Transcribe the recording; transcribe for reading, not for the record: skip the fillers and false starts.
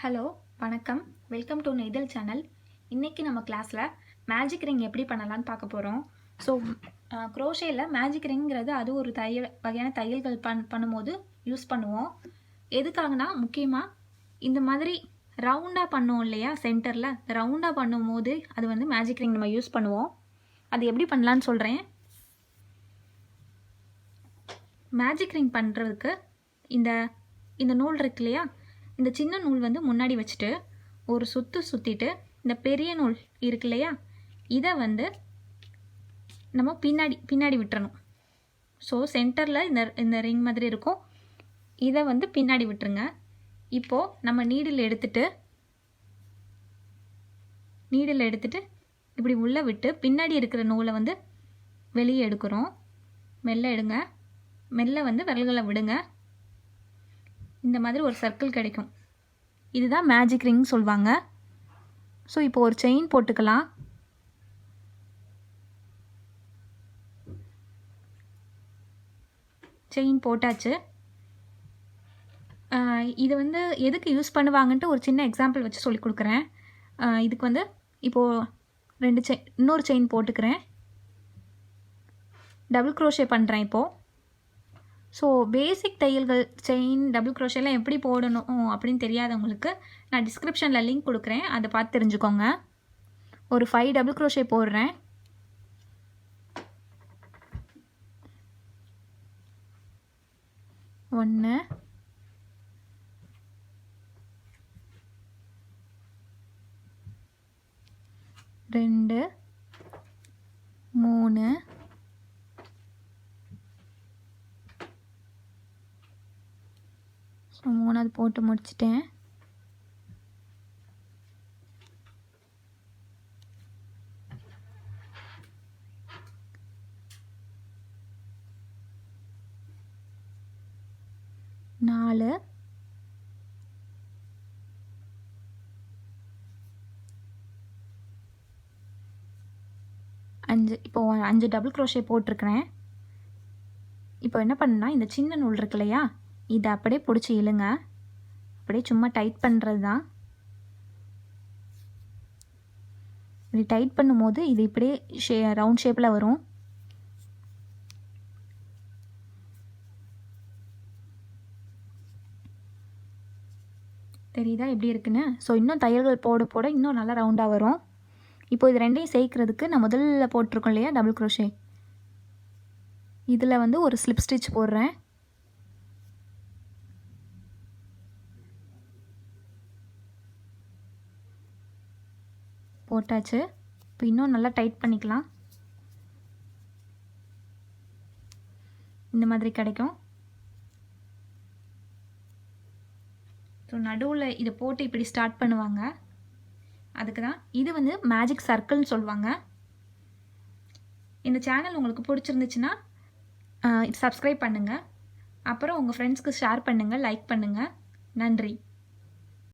Hello வணக்கம், welcome to நெய்தல் channel. இன்றைக்கி நம்ம கிளாஸில் மேஜிக் ரிங் எப்படி பண்ணலான்னு பார்க்க போகிறோம். ஸோ க்ரோஷேயில் மேஜிக் ரிங்கிறது அது ஒரு வகையான தையல்கள் பண்ணும்போது யூஸ் பண்ணுவோம். எதுக்காகனா முக்கியமாக இந்த மாதிரி ரவுண்டாக பண்ணுவோம் இல்லையா, சென்டரில் ரவுண்டாக பண்ணும்போது அது வந்து மேஜிக் ரிங் நம்ம யூஸ் பண்ணுவோம். அது எப்படி பண்ணலான்னு சொல்கிறேன். மேஜிக் ரிங் பண்ணுறதுக்கு இந்த நூல் இருக்கு இல்லையா, இந்த சின்ன நூல் வந்து முன்னாடி வச்சுட்டு ஒரு சுற்றிட்டு இந்த பெரிய நூல் இருக்கு இல்லையா, இதை வந்து நம்ம பின்னாடி விட்டுறணும். ஸோ சென்டரில் இந்த ரிங் மாதிரி இருக்கும், இதை வந்து பின்னாடி விட்டுருங்க. இப்போது நம்ம நீடில் எடுத்துட்டு இப்படி உள்ளே விட்டு பின்னாடி இருக்கிற நூலை வந்து வெளியே எடுக்கிறோம். மெல்ல எடுங்க, மெல்ல வந்து விரல்களை விடுங்க. இந்த மாதிரி ஒரு சர்க்கிள் கிடைக்கும். இதுதான் மேஜிக் ரிங் சொல்லுவாங்க. ஸோ இப்போ ஒரு செயின் போட்டுக்கலாம். செயின் போட்டாச்சு. இது வந்து எதுக்கு யூஸ் பண்ணுவாங்கன்ட்டு ஒரு சின்ன எக்ஸாம்பிள் வச்சு சொல்லி கொடுக்குறேன். இதுக்கு வந்து இப்போது இன்னொரு செயின் போட்டுக்கிறேன். டபுள் க்ரோஷே பண்ணுறேன் இப்போது. ஸோ பேசிக் தையல்கள், செயின், டபுள் க்ரோஷேலாம் எப்படி போடணும் அப்படின்னு தெரியாதவங்களுக்கு நான் டிஸ்கிரிப்ஷனில் லிங்க் கொடுக்குறேன், அதை பார்த்து தெரிஞ்சுக்கோங்க. ஒரு 5 டபுள் க்ரோஷே போடுறேன். ஒன்று, ரெண்டு, மூணு, மூணாவது போட்டு முடிச்சிட்டேன். நாலு, அஞ்சு. இப்போ 5 டபுள் க்ரோஷே போட்டிருக்கிறேன். இப்போ என்ன பண்ணா, இந்த சின்ன நூல் இருக்கு இல்லையா, இதை அப்படியே பிடிச்சி இழுங்க. அப்படியே சும்மா டைட் பண்ணுறது தான். இப்படி டைட் பண்ணும்போது இது இப்படியே ரவுண்ட் ஷேப்பில் வரும். தெரியுதா எப்படி இருக்குன்னு? ஸோ இன்னும் தையல்கள் போட இன்னும் நல்லா ரவுண்டாக வரும். இப்போ இது ரெண்டையும் சேர்க்கறதுக்கு நான் முதல்ல போட்டிருக்கோம் இல்லையா டபுள் க்ரோஷே, இதில் வந்து ஒரு ஸ்லிப் ஸ்டிச் போடுறேன். போட்டாச்சு. இப்போ இன்னும் நல்லா டைட் பண்ணிக்கலாம். இந்த மாதிரி கிடைக்கும். ஸோ நடுவில் இதை போட்டு இப்படி ஸ்டார்ட் பண்ணுவாங்க, அதுக்கு தான். இது வந்து மேஜிக் சர்க்கிள்னு சொல்லுவாங்க. இந்த சேனல் உங்களுக்கு பிடிச்சிருந்துச்சுன்னா சப்ஸ்கிரைப் பண்ணுங்கள். அப்புறம் உங்கள் ஃப்ரெண்ட்ஸ்க்கு ஷேர் பண்ணுங்கள், லைக் பண்ணுங்கள். நன்றி.